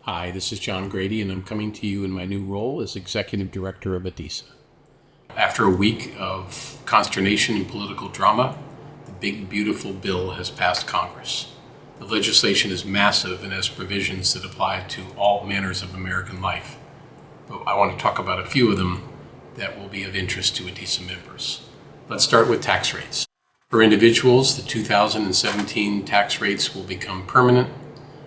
Hi, this is John Grady, and I'm coming to you in my new role as Executive Director of ADISA. After a week of consternation and political drama, the big, beautiful bill has passed Congress. The legislation is massive and has provisions that apply to all manners of American life. But I want to talk about a few of them that will be of interest to ADISA members. Let's start with tax rates. For individuals, the 2017 tax rates will become permanent,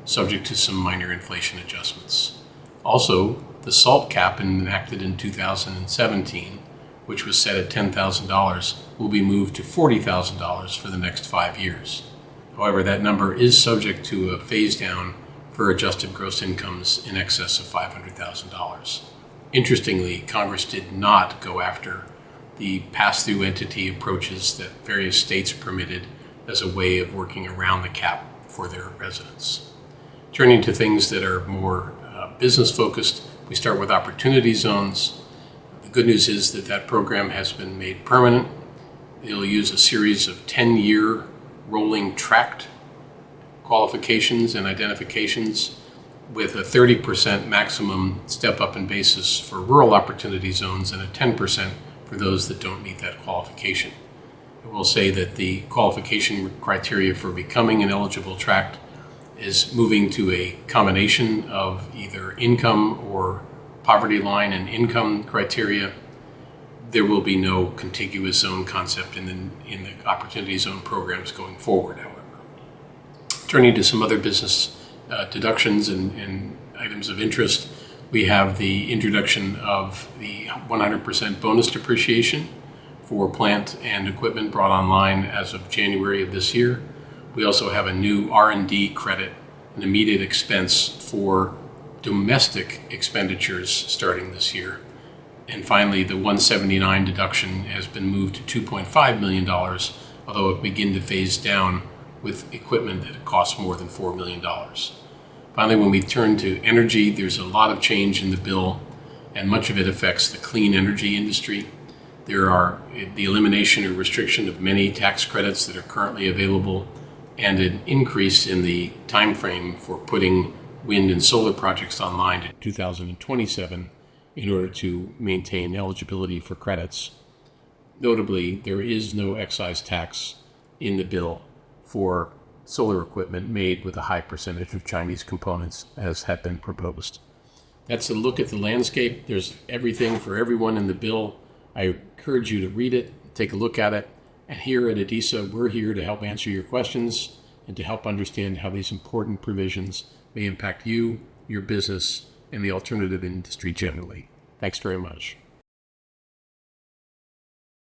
subject to some minor inflation adjustments. Also, the SALT cap enacted in 2017, which was set at $10,000, will be moved to $40,000 for the next 5 years. However, that number is subject to a phase down for adjusted gross incomes in excess of $500,000. Interestingly, Congress did not go after the pass-through entity approaches that various states permitted as a way of working around the cap for their residents. Turning to things that are more business-focused, we start with opportunity zones. The good news is that program has been made permanent. It'll use a series of 10-year rolling tract qualifications and identifications with a 30% maximum step-up in basis for rural opportunity zones and a 10% for those that don't meet that qualification. I will say that the qualification criteria for becoming an eligible tract is moving to a combination of either income or poverty line and income criteria. There will be no contiguous zone concept in the opportunity zone programs going forward, however. Turning to some other business deductions and items of interest, we have the introduction of the 100% bonus depreciation for plant and equipment brought online as of January of this year. We also have a new R&D credit, an immediate expense for domestic expenditures starting this year. And finally, the 179 deduction has been moved to $2.5 million, although it begin to phase down with equipment that costs more than $4 million. Finally, when we turn to energy, there's a lot of change in the bill, and much of it affects the clean energy industry. There are the elimination or restriction of many tax credits that are currently available, and an increase in the time frame for putting wind and solar projects online to 2027 in order to maintain eligibility for credits. Notably, there is no excise tax in the bill for solar equipment made with a high percentage of Chinese components, as had been proposed. That's a look at the landscape. There's everything for everyone in the bill. I encourage you to read it, take a look at it. And here at ADISA, we're here to help answer your questions and to help understand how these important provisions may impact you, your business, and the alternative industry generally. Thanks very much.